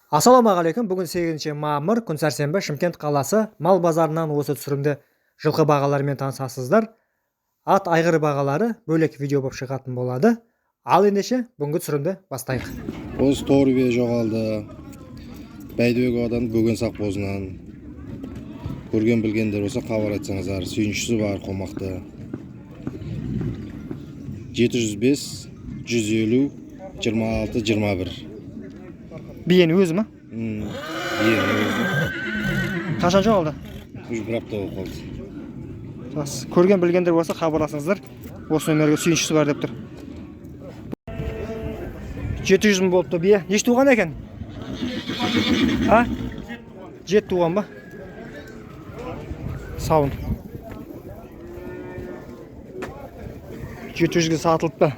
Ассалаумағалейкум. Бүгін 8 мамыр, күн сәрсенбі, Шымкент қаласы мал базарынан осы түсірімді жылқы бағаларымен танысасыздар. Ат айғыр бағалары бөлек видео болып шығатын болады. Ал ендеше бүгінгі түсірімді бастайық. Осы торбе жоғалды. Бәйдібек аудан Бөген Сақбозынан. Көрген білгендер болса хабар айтсаңыздар. Сүйіншісі бар қомақты. 705, 150, 26, 21. Биен өзі ма? Биен өзі. Қашан жоғалды? Үш бір апта болып қалды. Көрген білгендер болса хабарласыңыздар. Осы нөмерге сүйіншісі бар деп тұр. 700 мың болыпты бие. Неше туған екен? А? 7 туған ба? Сауын. 700-ге сатылып па?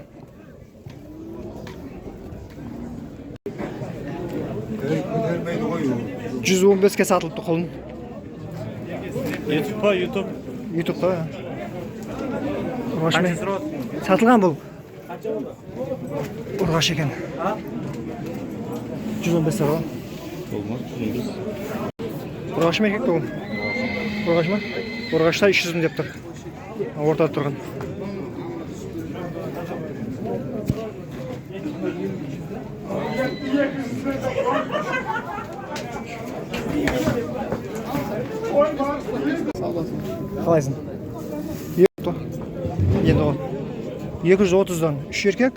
$115-ке сатылыпты құлын. YouTube па, YouTube? YouTube па. Сатылған бұл. Ұрғаш екен. 115 сарған. Ұрғаш ма екек бұл? Ұрғаш ма? Ұрғашта 300 мың деп тұр. Ортада тұрған. Қалайсың? Енді ол 230-дан 3 еркек,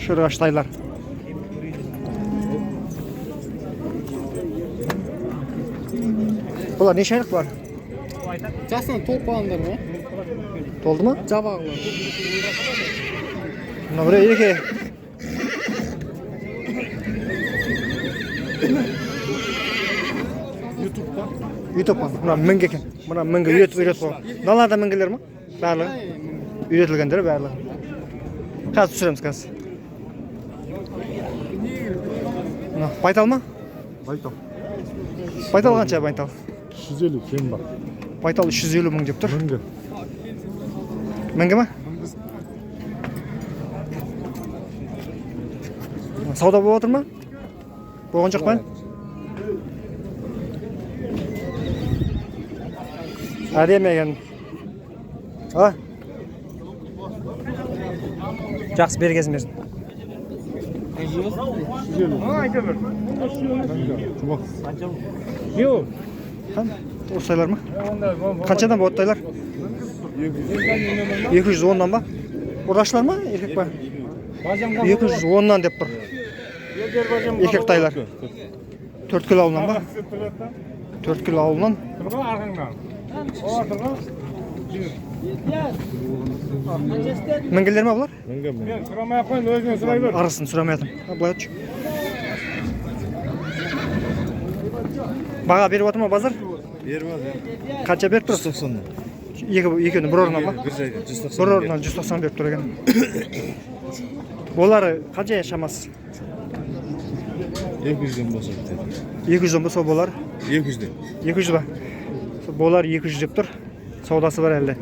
шырғаш тайлар. Бұлар неше айлық бар? Жасынан толып қалғандар ма? Толды ма? Жабағы бар. Мына бір еке. YouTube па? Мына мінгі екен. Мына мінгі үйретіп қойған. Мыналар да мінгілер ма? Барлығы? Үйретілгендер барлығы. Қазір түсіреміз қазір. Байтал ма? Байтал. Байтал қанша байтал? 150 кем бар. Байтал 350 мың деп тұр. Мінгі. Мінгі ма? Сауда болып отыр ма? Болған жоқ па? Әдемі екен. А? Жақсы бергесін берсін. Осылайлар ма? Қаншадан болады тайлар? 210-дан ба? Ұрғашылар ма? Еркек ба? 210-дан деп тұр. Еркек тайлар. 4 кило ауылынан ба? 4 кило ауылынан. Мінгілер ма бұлар? Мен сұрамай қойын, өзіне сұрай бер. Арысын сұрамай атым. Бұлай өтші. Баға беріп отыр ма базар? Беріп ал. Қанша беріп тұр? 190-дан. Екені бір орыннан ба? Bir жайға 190. Бір орыннан 190 беріп тұр екен. Олары қанша шамасы? 200-ден болса бітеді. 200 ба сол болар? 200-ден. 200 ба? Болар 200 деп тұр. Саудасы бар әлде.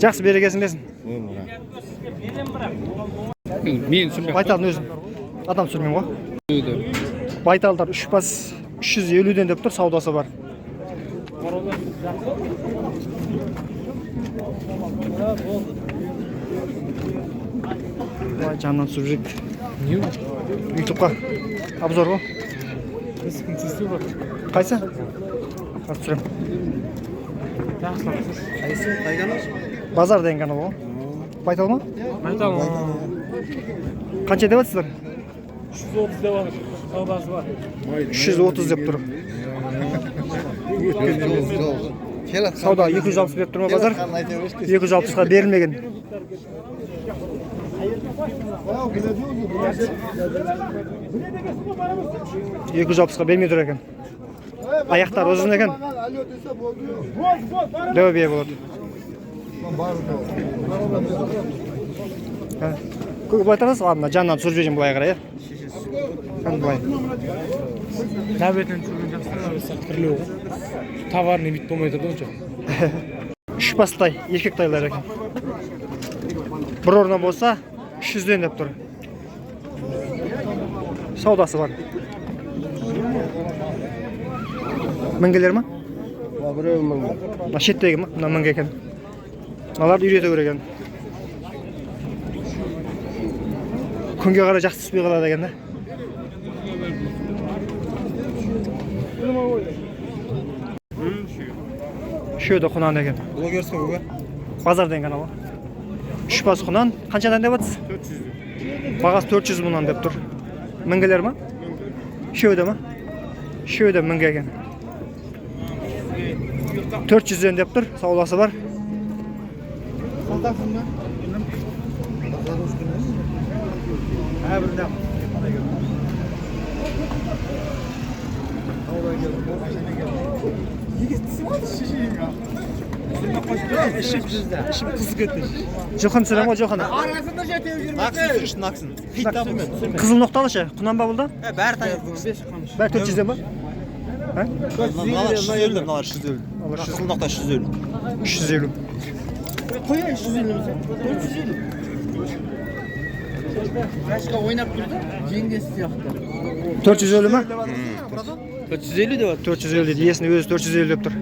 Жақсы берекесін берсін. Мен сүрмек. Байталдың өзін. Адам сүрмен ғой. Байталдар 3 бас 350-ден деп тұр, саудасы бар. Жанынан сүржек. Ютубқа обзор ғой. Қайсы? Қарсы түсірем. Базар деген канал ғой. Байтал ма? Байтал ма? Қанша деп атсыздар? 330 деп алыр. Саудасы бар. 330 деп тұр. Сауда 260 беріп тұр ма базар? 260-ға берілмеген. $260-ға бермей тұр екен. Аяқтар ұзын екен. Дөу бие болады. Көк былай тарасыз ғадына, жанынан түсіріп жейін бұлай қарай, бұлай. Нәбетін түрген жақсы кірлеу ғой. Товарный бит болмай тұрды онша. 3 бастай, еркек тайлар екен. Бір орна болса 300-ден деп тұр. Saudası var. Mingeler mi? Birevi mınga. Şettegi mi? Bundan minge ekan. Alar üyrete göre ekan. Kunga qara yaxshi tushib qoladi ekanda. Shu yerda xunan ekan. Buni ko'rsatma buga. Bozordan kanalı. Şüphesiz xunan qanchadan deyapsiz? 400. Bag'asi 400 mingdan deb tur. Mingeler mi? Shu yerdami? Shu yerda minge ekan. 400 dan deb tur, savdosi bor. Johan selam o Johan. Naksın. Hitta bilmem. Kızıl noktalı şey. Kunan babulda. Bär tayar. Belki 400 den var. Ha? Nalar 150, nalar 150. Kızıl nokta 150. 350. Koy 350 mi sen? 450. Başka oynap durdu. Cengesi yaptı. 450 mi? 450 de var. 450 dedi. Yesini özü 450 dep tur.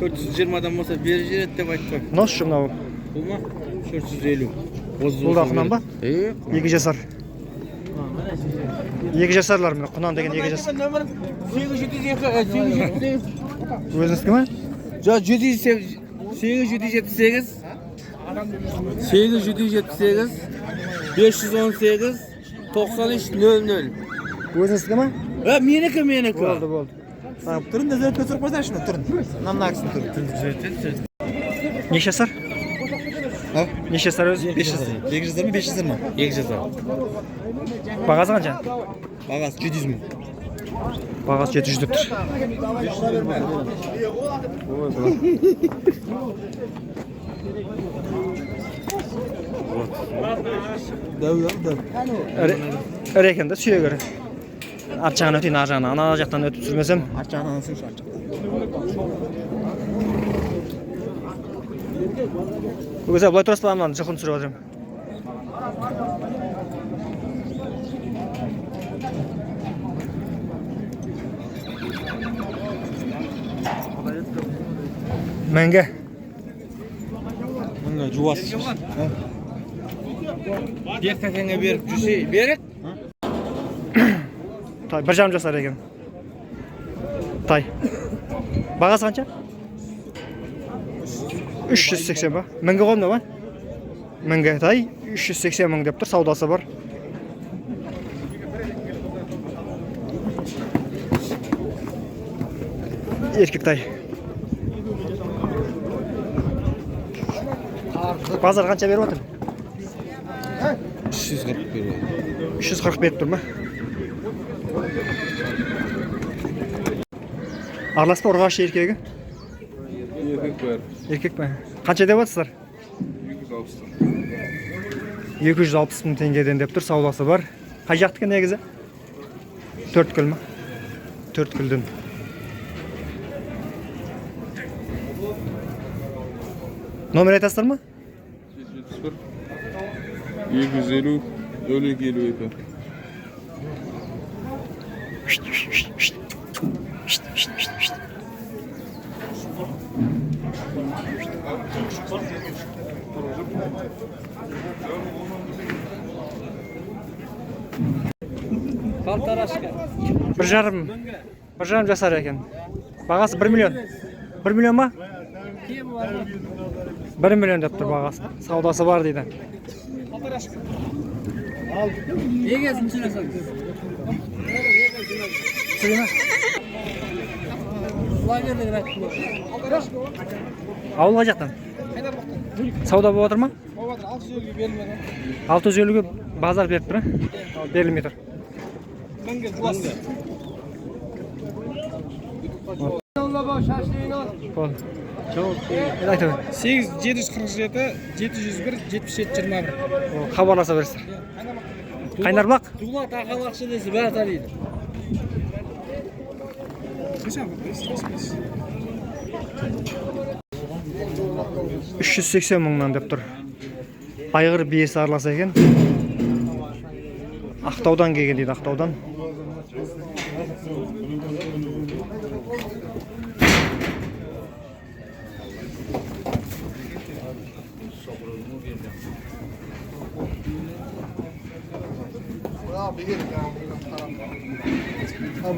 420'dan olsa verir dep ayttık. Nasıl şuna bu? Bulma. 450. Bulda kunan ba? He. Yegi jasar. Yegi jasarlar mı? Kunan degen yegi jasar. Numar 878. Özünüz kimi? Ja 878. 878 518 93 00. Özünüz kimi? Ha meniki. Oldu. Turun da zöp götürüp koysan şunu turun. Nam naksın turun. Neçe sar? Ha? Neçe sar öz? 500 lira. 500 mi 500 mi? 200 al. Bagası qancha? Bagası 700 mi? Bagası 700 dep tur. Öyle ekan da suya göre. Arçağını öteyim arçağını. Ana jaktan ötüp sürmesem. Arçağını anasın şu arçağını. Bu güzel bulay turası falan jakın sürüp atırım. Menge. Bunga juvas. Bir tekenge berip cüse berek. Tay, bir jam jasar ekan. Tay. Bagası qancha? 380 ba. Menge qo'ymda ba? Menge tay 380 ming deb tur, savdosi bor. Erkek tay. Bazar qancha berib o'tir? 340 berdi. 340 berib turma. Arlaspa urg'ash erkagi? Erkek mi? Qancha deyapsizlar? 260 ming tengeden deb tur, savdosi bor. Qay yoqdiki negizi? 4 kulmi? 4 kuldan. Nomer aytasizlarmi? 250 öyle geliyor hep. Kaltaraşka. Bir jarım jasar ekan. Bag'asi 1 million. 1 million mi? 1 million deb tur bag'asi. Savdosi bor deydi. Egesin çilesin. Sizmi? Lagerden bırak. Avulga jaqdan. Savdo bo'lib o'tirmi? 650 bermeden. 650 ga bozor berib tur. Berilmay tur. Menge juas. Bo'ldi. Aytaver. 8 747 701 77 21. Xabarlasa bersizlar. Qaynarbuloq? Tug'la taqalaqchi desa bari taniydi. 380 mingdan deb tur. Ayg'ir biyesi aralasa ekan. Ақтаудан келген дейді, Ақтаудан.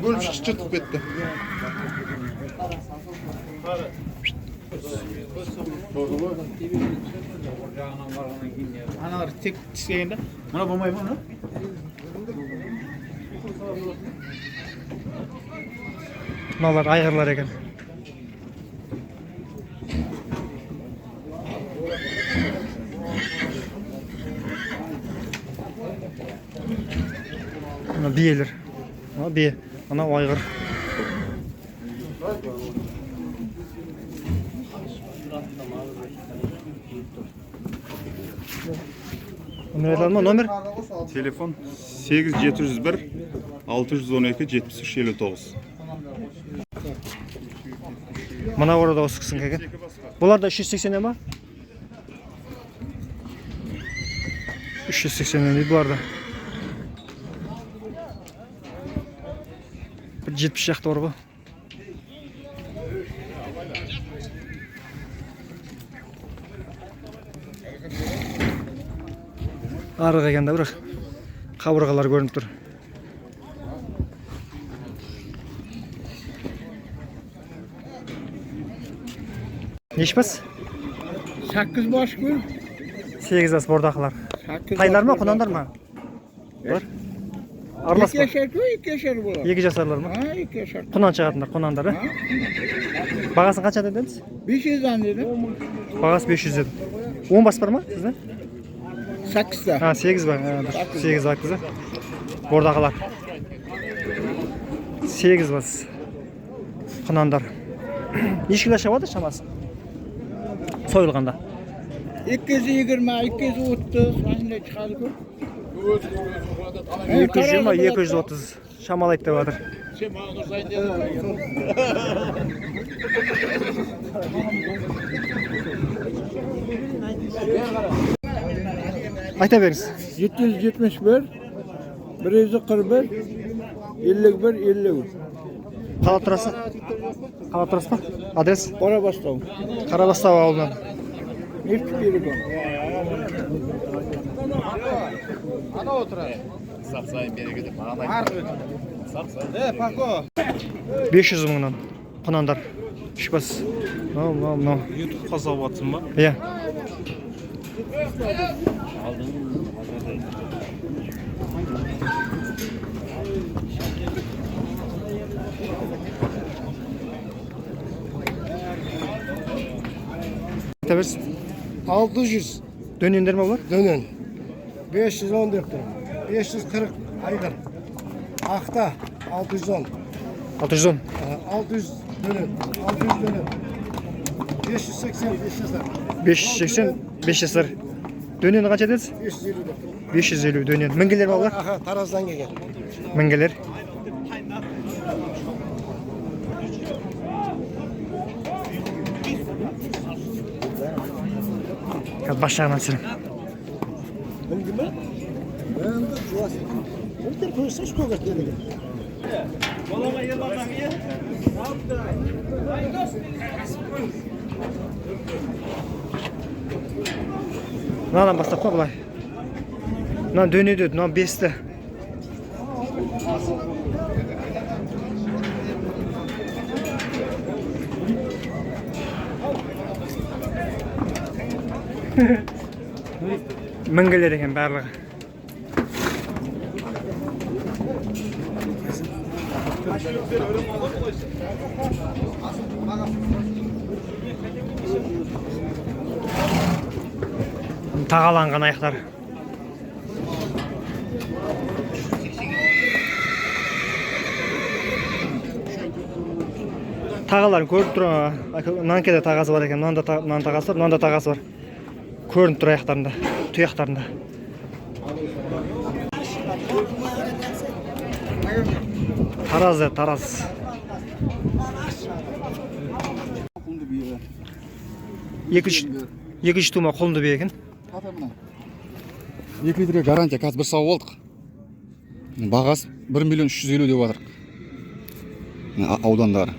Bölüp çıkıp ketdi. Analar tek tiskegende. Mana bo'lmaymi uni? Mınalar aygırlar ekan. Ana biyeler. Ana biye. Ana aygır. Nomer? Telefon 8701 612 73 59. Mana orada o sıksın ekan. Bular da 380 mi? 380 değil bu arada. 170 yaktı orada. Arığa geldi bırak. Kaburgalar görünüp dur. Neşpes? 8 bosh gul. 8 as bordaqlar. Qaylar mı, qonanlar mı? Var. Arlas mı? 2 yaşar bo'lar. 2 jasarlar mı? Ha, 2 yaşar. Qunan çağatınlar, qonanlar. Бағасын qancha dediniz? 500 dan dedim. Бағасы 500 dedi. 10 bas var mı sizde? 8 da. Ha 8 var. Ha, 8 var kızı. Bordaqlar. 8 bas. Qonanlar. Nechkila şavadı şamasi? Soyulganda. 220, 230 shunday chiqadi-ku. 220, 230 şamalayt deb adır. Sen bana dursaydın dedim. Ayta beriniz. 771 141 51 50. Qala turasın? Qala turasın mı? Adres? Qorabastov. Qarabastov aulidan. Neft beri bor. Ana oturadi. Sapsayın beri gidip ana. Sapsayın. Pako. 500 mingdan qonandar. Ishbas. No. YouTube qazovatsınmı? Ya. Tabii. 600 Dönündür mü var? dönün. 514 lira. 540 aygır. Akta 610. 610. 600 dönün. 600 dönün. 580 500 580 500 lira. Dönündü kaç ederiz? 550 lira. 550 dönündü. Mingeler mi var? Aha Taraz'dan gelген. Mingeler. Başlarına sürüm. Nadan bastap mı bulay? Nan dönüyordu, nan besti. Mingeler ekan bарлығы. Tağalanған аяқтар. Tağalar көріп тұр. Нанкеде тағасы бар екен, нан тағасы бар, мынанда тағасы бар. Көрініп тұр аяқтарында, тұяқтарында. Тараз. 2-3 тума қолынды бе екен. 2 литрге гарантия, қазір бір сау болдық. Бағасы 1 миллион 350 деп жатыр. Аудандары.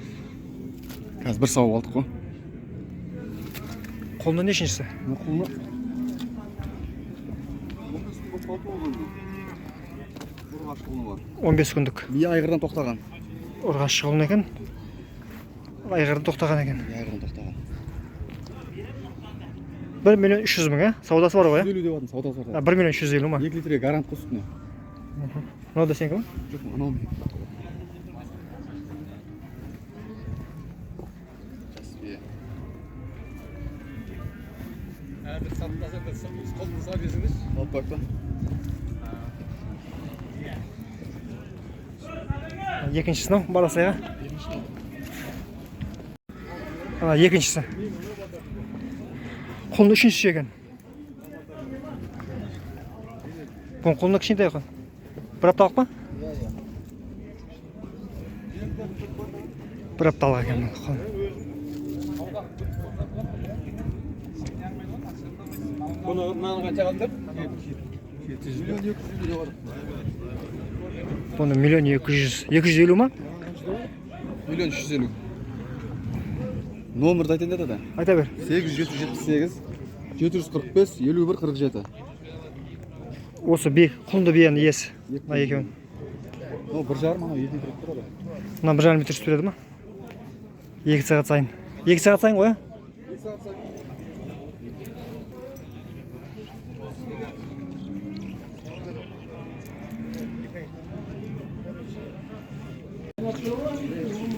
Қазір бір сауып алдық қой. Қолында нешіншісі? 15 күндік. Бие айғырдан тоқтаған. Ұрғаш шығылын екен. Айғырдан тоқтаған екен. Айғырдан тоқтаған. 1 миллион 300 мың, саудасы бар ғой, 350 деп жатыр, саудасы бар. 1 миллион 350 ма? 2 литрге гарант қой үстіне. Мынау да сенікі ма? Жоқ, анау мен. Алып бақ па. Екіншісі мынау, баласайға. Екіншісі. Қолында үшіншісі екен. Бұның қолында кішкентай екен. Бір апталық па? Бір апталық екен. Bunu nana kaça kaldır? Бұны миллион 250 ма? Миллион 350. Номерді айтайын деді да. Айта бер. 8778 745 51 47. Осы құлынды биенің иесі. Мына екеуін. О, 1,5 мына 7 литр тұрады. Мына 1,5 литр сүт береді ма? 2 сағат сайын. 2 сағат сайын ғой, 2 сағат сайын.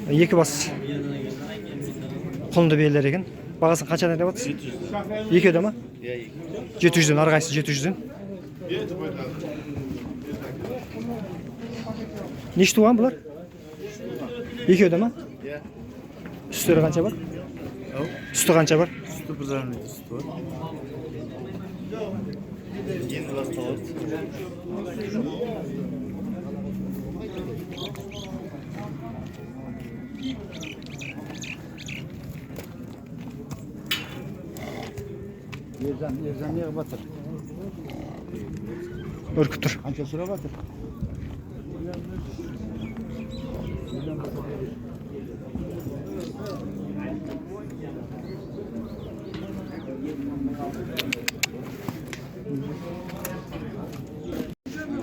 Екі бас құлынды биелер екен. Бағасын қаншадан деп отырсыз? 700. Екеуде ма? 700-ден, әрқайсысы 700-ден. Неше туған бұлар? Екеуде ма? Сүттері қанша бар? Сүті қанша бар? Sütü 1,5 litre sütü var. Yeni басталады. Ержан неғып батыр? Үркіп тұр. Қанша сұрап батыр?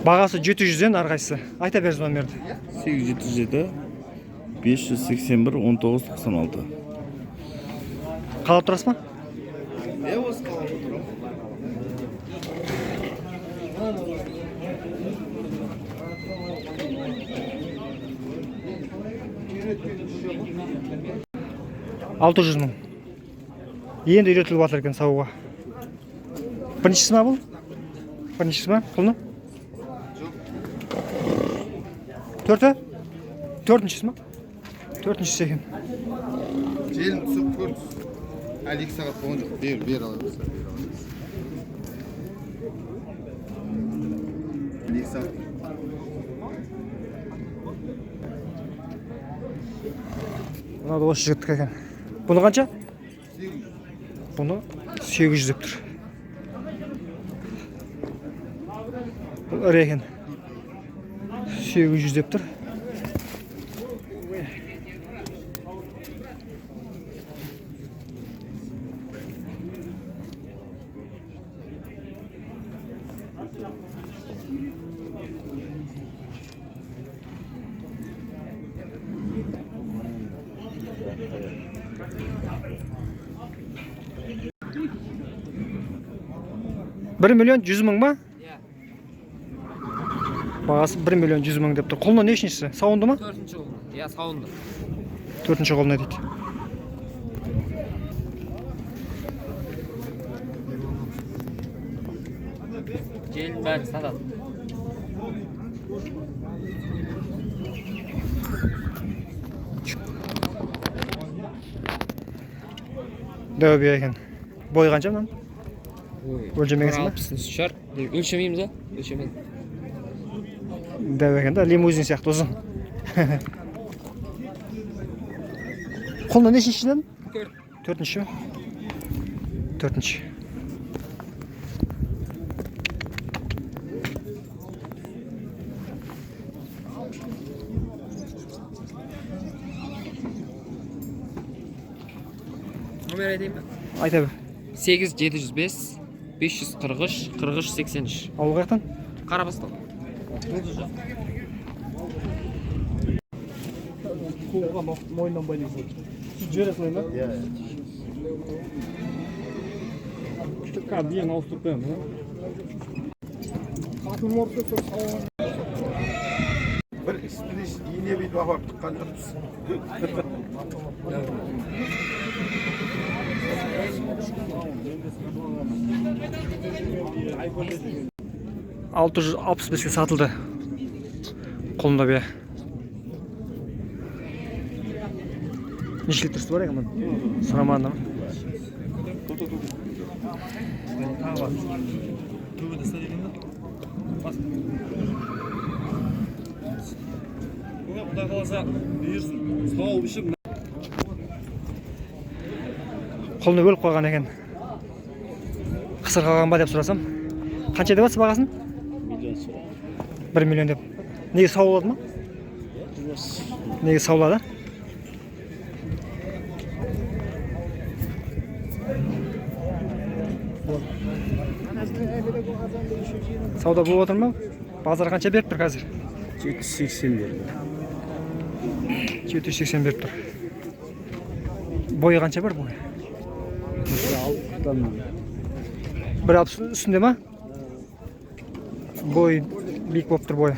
Бағасы 700-ден әрқайсысы. Айта беріңіз номерді. 877 581 1996. Қалап тұрасыз ба? Алты жүз мың. Енді үйретіліп жатыр екен сауға. Біріншісі ма бұл? Біріншісі ма? Құлыны? Төрті? Төртіншісі ма? Төртіншісі екен. Желім түсіп көрдіңіз. Әлі 2 сағат болған жоқ. Бер аламыз. 2 сағат. Мынау да осы жігіттікі екен. Бұны қанша? Бұны 800 деп тұр. Бұл ірі екен. 800 деп тұр. $1 миллион 100 мың ба? Бағасы 1 миллион 100 мың деп тұр. Құлыны нешіншісі? Сауынды ма? 4-ші қолын. Иә, сауынды. 4-ші қолына дейді. Желін бәрі сатады. Дәу бие екен. Бойы қанша мынан? Өлшемегенсің ба? 60 шығар. Өлшемейміз ба? Өлшемейміз. Дәу екен да, лимузин сияқты ұзын. Қолына нешіншіден? 4-ші. 4-ші. Nomer aytayım mı? Ayta bir. 8705 543 43 83. Ауыл қаяқтан? Қарабастан. Қолға мойнынан байлайсың. Жібересің ба? Иә. Түкка дейін ауыстырып қоямын. Bir istiş yine bir babam tıkandırız. Altı жүз алпыс беске сатылды. Қолында бе. Неше литрсі бар екен бұның? Сұрамадым. Құдай қаласа бұйырсын. Сауып ішіп. Қолына бөліп қойған екен. Қысыр қалған ба деп сұрасам. Қанша деп жатсыз бағасын? 1 миллион деп. Неге саулады ма? Неге саулады? Сауда болып отыр ма? Базар қанша беріп тұр қазір? 780 берді. 780 беріп тұр. Бойы қанша бар бойы? Бір алпыс үстінде ма? Бой биік болып тұр бойы.